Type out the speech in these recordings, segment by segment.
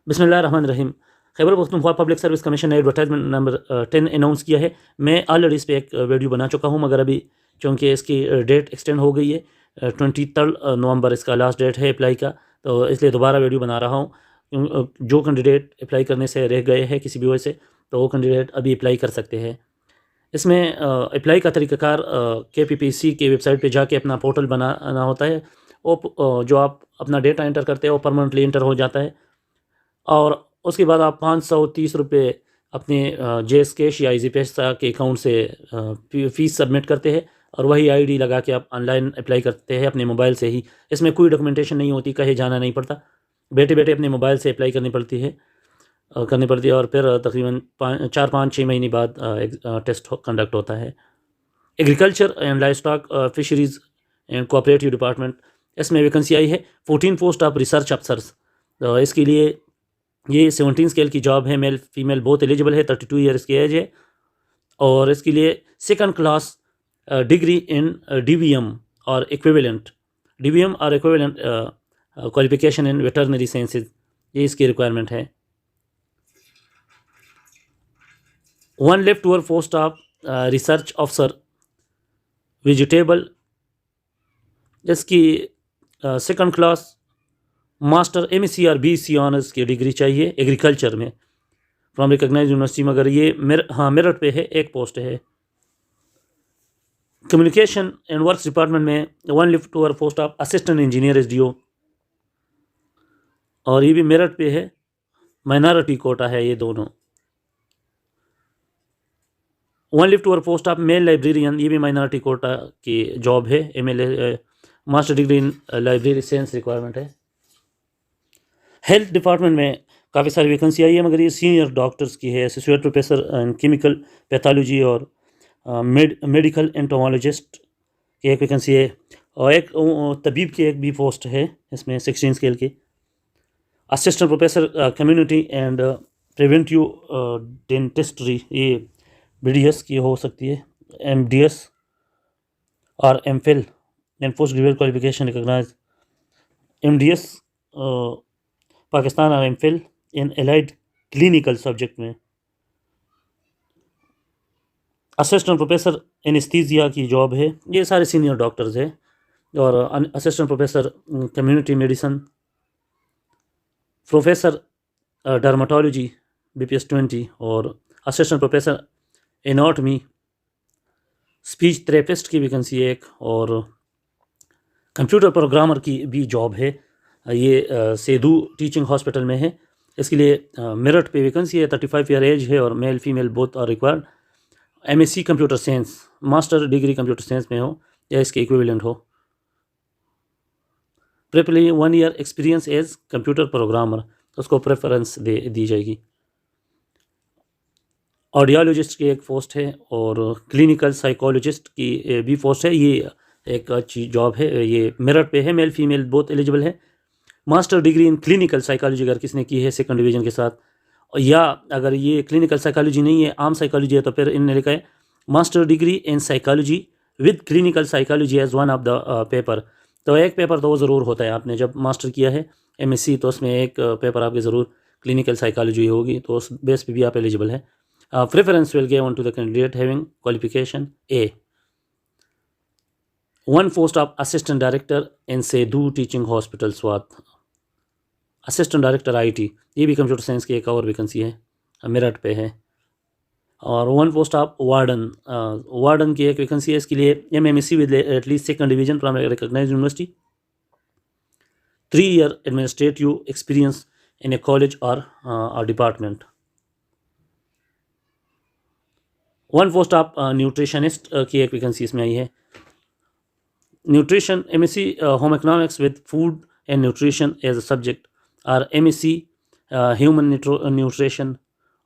बिस्मिल्लाहिर्रहमानिर्रहीम। Khyber Pakhtunkhwa public service commission ने advertisement number 10 announce किया है। मैं ऑलरेडी इस पर एक वीडियो बना चुका हूँ, मगर अभी चूँकि इसकी डेट एक्सटेंड हो गई है, 23 नवंबर इसका लास्ट डेट है अप्लाई का, तो इसलिए दोबारा वीडियो बना रहा हूँ। जो कैंडिडेट अप्लाई करने से रह गए हैं किसी भी वजह से, तो वो कैंडिडेट अभी अप्लाई कर सकते हैं। इसमें अप्लाई का तरीक़ाकार KPPC की वेबसाइट पे जाके अपना पोर्टल बनाना होता है। वो जो आप अपना डेटा एंटर करते हैं वो परमानेंटली एंटर हो जाता है, और उसके बाद आप 530 रुपये अपने जेस कैश या इजी पैसा के अकाउंट से फ़ीस सबमिट करते हैं, और वही आईडी लगा के आप ऑनलाइन अप्लाई करते हैं अपने मोबाइल से ही। इसमें कोई डॉक्यूमेंटेशन नहीं होती, कहीं जाना नहीं पड़ता, बैठे बैठे अपने मोबाइल से अप्लाई करनी पड़ती है और फिर तकरीबन 4-5-6 महीने बाद टेस्ट कंडक्ट होता है। Agriculture and life stock fisheries and cooperative department, इसमें वैकेंसी आई है 14 पोस्ट ऑफ रिसर्च अफसर्स। तो इसके लिए ये 17 स्केल की जॉब है, मेल फीमेल बहुत एलिजिबल है, 32 ईयर्स की एज है, और इसके लिए second class degree in DVM और equivalent qualification in veterinary sciences, ये इसकी रिक्वायरमेंट है। One left tour post of research officer vegetable, इसकी सेकंड क्लास मास्टर MSc और BSc ऑनर्स की डिग्री चाहिए एग्रीकल्चर में फ्रॉम रिकॉग्नाइज्ड यूनिवर्सिटी, मगर ये मेरिट पे है, एक पोस्ट है। कम्युनिकेशन एंड वर्क्स डिपार्टमेंट में one lift tour post of assistant engineer SDO, और ये भी मेरिट पे है, माइनॉरिटी कोटा है ये दोनों। One lift tour post of mail librarian, ये भी माइनॉरिटी कोटा की जॉब है, MLA मास्टर डिग्री इन लाइब्रेरी साइंस रिक्वायरमेंट है। हेल्थ डिपार्टमेंट में काफ़ी सारी वैकेंसी आई है, मगर ये सीनियर डॉक्टर्स की है, associate professor in chemical pathology और मेडिकल एंटोमोलॉजिस्ट की एक वैकेंसी है, और एक तबीब की एक भी पोस्ट है इसमें 16 स्केल की। Assistant professor community and preventive dentistry, ये BDS की हो सकती है, MDS और MPhil and post graduate qualification recognise, MDS Pakistan और MPhil in allied clinical subject में। असिस्टेंट प्रोफेसर एनेस्थीसिया की जॉब है, ये सारे सीनियर डॉक्टर्स हैं, और assistant professor community medicine, professor dermatology BPS 20, और assistant professor anatomy, speech therapist की वैकेंसी एक, और कंप्यूटर प्रोग्रामर की भी जॉब है, ये सेदू टीचिंग हॉस्पिटल में है। इसके लिए मेरिट पे वैकेंसी है, 35 ईयर एज है, और male female both are required. MSc computer science, master degree computer science में हो या इसके इक्विवेलेंट हो, preferably 1 year experience as computer programmer, तो उसको प्रेफरेंस दी जाएगी। ऑडियोलॉजिस्ट की एक पोस्ट है, और क्लिनिकल साइकोलॉजिस्ट की भी पोस्ट है, ये एक अच्छी जॉब है, ये मेरिट पे है, मेल फीमेल बोथ एलिजिबल है। Master degree in clinical psychology अगर किसने की है सेकंड डिवीजन के साथ, या अगर ये क्लिनिकल साइकोलॉजी नहीं है, आम साइकोलॉजी है, तो फिर इन्होंने लिखा है master degree in psychology with clinical psychology as one of the paper. तो एक पेपर तो वो ज़रूर होता है, आपने जब मास्टर किया है MSc तो उसमें एक पेपर आपके ज़रूर क्लिनिकल साइकोलॉजी होगी, तो उस बेस पे भी आप एलिजिबल है। Preference will given to the candidate having qualification A। One post of assistant director in Saidu teaching hospital Swat, assistant director IT, ये भी कंप्यूटर साइंस की एक और वैकेंसी है, मेरिट पे है। और वन पोस्ट ऑफ वार्डन की एक वैकेंसी है, इसके लिए MSc with at least second division from recognised university, 3 year administrative experience in a college और department. One post of nutritionist की एक वैकेंसी इसमें आई है, nutrition MSc home economics with food and nutrition as a subject, और MSc human nutrition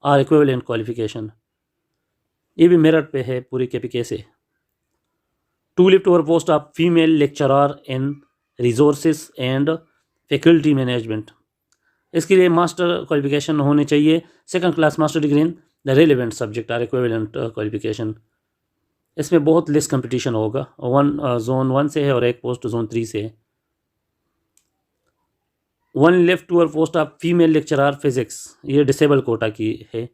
और equivalent qualification, ये भी मेरिट पे है पूरी KPK से। 2 leftover post of female lecturer in resources and faculty management, इसके लिए मास्टर क्वालिफिकेशन होने चाहिए, second class master degree in the relevant subject और इक्विवेलेंट क्वालिफिकेशन। इसमें बहुत लेस कंपटीशन होगा, वन जोन 1 से है और एक पोस्ट जोन 3 से है। 1 left tour post of female lecturer physics, ये डिसेबल कोटा की है।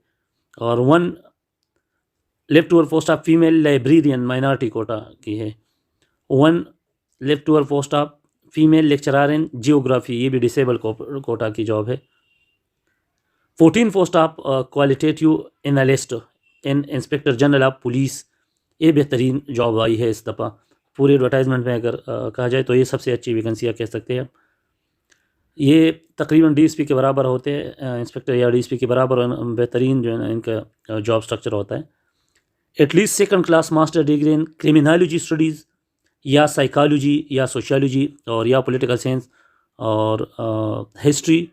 और 1 left tour post of female librarian minority quota की है। 1 left tour post of female lecturer in geography, ये भी डिसेबल कोटा की जॉब है। 14 post of qualitative analyst in inspector general of police, ये बेहतरीन जॉब आई है इस दफ़ा पूरे एडवर्टाइजमेंट में। अगर कहा जाए तो ये सबसे अच्छी वैकेंसियाँ कह सकते हैं। ये तकरीबन डीएसपी के बराबर होते हैं, इंस्पेक्टर या डीएसपी के बराबर बेहतरीन जो है ना इनका जॉब स्ट्रक्चर होता है। At least 2nd class master degree in criminology studies या साइकोलॉजी या सोशियोलॉजी और या पॉलिटिकल साइंस और हिस्ट्री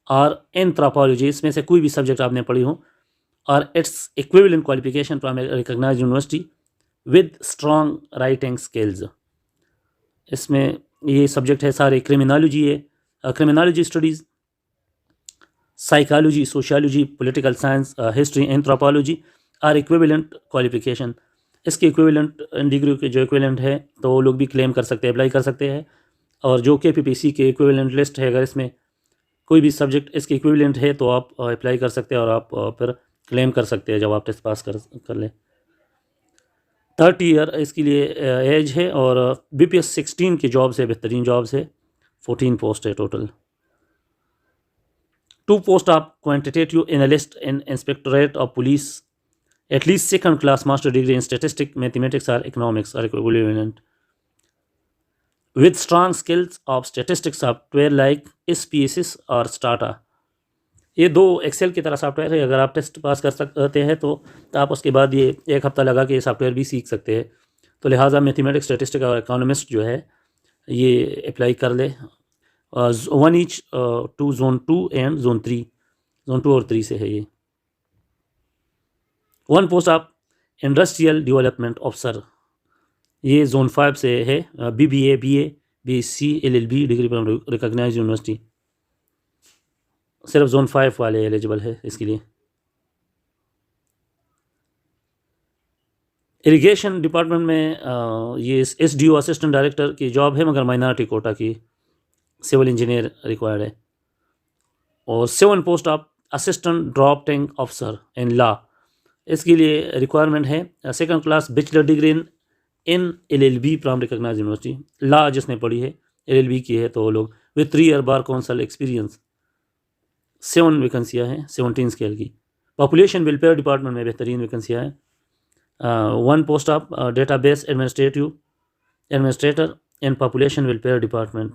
और एंथ्रोपोलॉजी, इसमें से कोई भी सब्जेक्ट आपने पढ़ी हो, और its equivalent qualification from recognised university with strong writing skills. इसमें ये सब्जेक्ट है सारे, क्रिमिनोलॉजी है, criminology studies, psychology, sociology, political science, history, anthropology और इक्विवेलेंट क्वालिफिकेशन। इसके इक्विवेलेंट डिग्री के जो इक्विवेलेंट है तो वो लोग भी क्लेम कर सकते हैं, अप्लाई कर सकते हैं। और जो KPPC के इक्विवेलेंट लिस्ट है, अगर इसमें कोई भी सब्जेक्ट इसके इक्विवेलेंट है तो आप अप्लाई कर सकते हैं और आप फिर क्लेम कर सकते हैं जब आप टेस्ट पास कर लें। 30 ईयर इसके लिए एज है और BPS 16 की जॉब्स है, बेहतरीन जॉब्स है। 14 पोस्ट है total. 2 post of quantitative analyst in inspectorate of police, at least 2nd class master degree in statistics, mathematics और इकोनॉमिक्स और equivalent with strong skills of statistics software like SPSS और Stata. ये 2 Excel की तरह software है। अगर आप टेस्ट पास कर सकते हैं तो आप उसके बाद ये 1 हफ्ता लगा के ये सॉफ्टवेयर भी सीख सकते हैं। तो लिहाजा मैथमेटिक्स, स्टैटिस्टिक्स और इकोनॉमिस्ट जो है ये अप्लाई कर ले। 1 each to zone 2 and zone 3, zone 2 और 3 से है ये। 1 post of industrial development officer, ये जोन 5 से है। BBA, BA, BSc, LLB degree from recognised university. सिर्फ जोन 5 वाले एलिजिबल है इसके लिए। इरिगेशन डिपार्टमेंट में ये SDO असिस्टेंट डायरेक्टर की जॉब है, मगर माइनॉरिटी कोटा की। सिविल इंजीनियर रिक्वायर्ड है। और 7 post of assistant drop tank officer in law, इसके लिए रिक्वायरमेंट है 2nd class bachelor degree in LLB from recognised university. Law जिसने पढ़ी है, LLB की है, तो वो लोग with 3 year bar council experience. 7 वैकेंसियाँ हैं 17 स्केल की। पॉपुलेशन वेलफेयर डिपार्टमेंट में बेहतरीन वैकेंसियाँ हैं। 1 post of database administrator in population welfare department,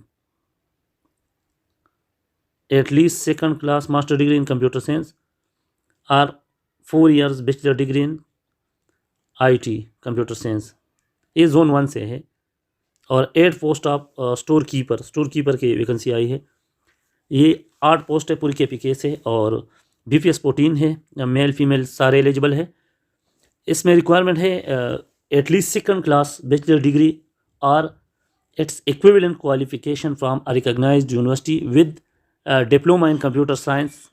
at least 2nd class master degree in computer science और 4 years bachelor degree in IT computer science. ये zone 1 से है। और 8 पोस्ट ऑफ स्टोर कीपर की vacancy आई है। ये 8 पोस्ट है पूरी KPK से और BPS 14 है। मेल फीमेल सारे एलिजिबल है। इसमें रिक्वायरमेंट है at least 2nd class bachelor degree और its equivalent qualification from a recognised university with diploma in computer science,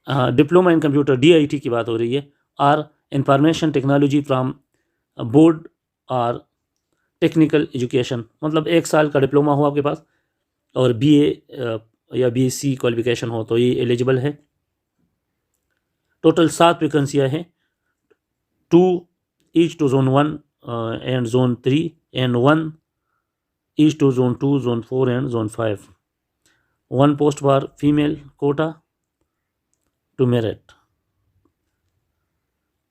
diploma in computer DIT की बात हो रही है, और इंफॉर्मेशन टेक्नोलॉजी फ्रॉम बोर्ड और टेक्निकल एजुकेशन, मतलब 1 साल का डिप्लोमा हो आपके पास और BA या BSc क्वालिफिकेशन हो तो ये एलिजिबल है। टोटल 7 वैकेंसियाँ हैं, 2 each to zone 1 and zone 3 and 1 each to zone 2, zone 4 and zone 5। 1 post for female quota to merit.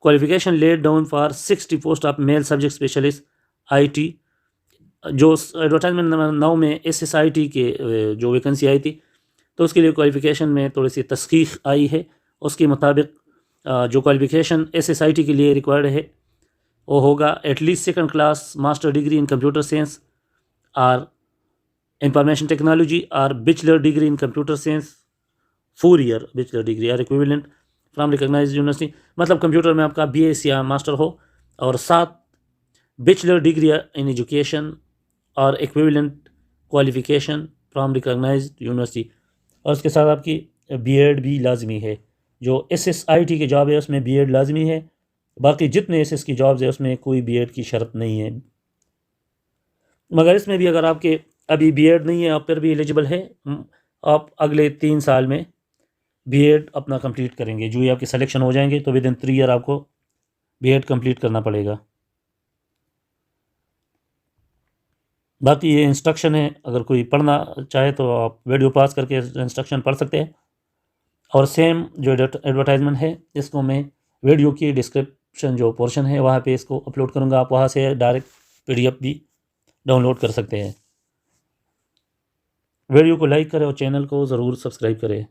Qualification laid down for 60 post of male subject specialist IT। जो advertisement number 9 में SSIT के जो vacancy आई थी तो उसके लिए qualification में थोड़ी सी तस्कीख आई है। उसके मुताबिक जो क्वालिफिकेशन SSIT के लिए रिक्वायर्ड है वो होगा at least 2nd class master degree in computer science और इंफॉर्मेशन टेक्नोलॉजी और bachelor degree in computer science, 4 year bachelor degree और इक्विवेलेंट फ्रॉम रिकॉग्नाइज्ड यूनिवर्सिटी। मतलब कंप्यूटर में आपका BS या मास्टर हो और 7 बैचलर डिग्री इन एजुकेशन और equivalent qualification from recognised university. और उसके साथ आपकी B.Ed भी लाजमी है। जो SSIT की जॉब है उसमें B.Ed लाजमी है, बाकी जितने SS की जॉब्स है उसमें कोई B.Ed की शर्त नहीं है। मगर इसमें भी अगर आपके अभी B.Ed नहीं है आप फिर भी एलिजिबल है, आप अगले 3 साल में बीएड अपना कंप्लीट करेंगे। जो ही आपके सिलेक्शन हो जाएंगे तो विद इन 3 ईयर आपको बीएड कंप्लीट करना पड़ेगा। बाकी ये इंस्ट्रक्शन है, अगर कोई पढ़ना चाहे तो आप वीडियो पॉज करके इंस्ट्रक्शन पढ़ सकते हैं। और सेम जो एडवर्टाइजमेंट है इसको मैं वीडियो की डिस्क्रिप्शन जो पोर्शन है वहाँ पे इसको अपलोड करूँगा, आप वहाँ से डायरेक्ट पीडीएफ भी डाउनलोड कर सकते हैं। वीडियो को लाइक करें और चैनल को ज़रूर सब्सक्राइब करें।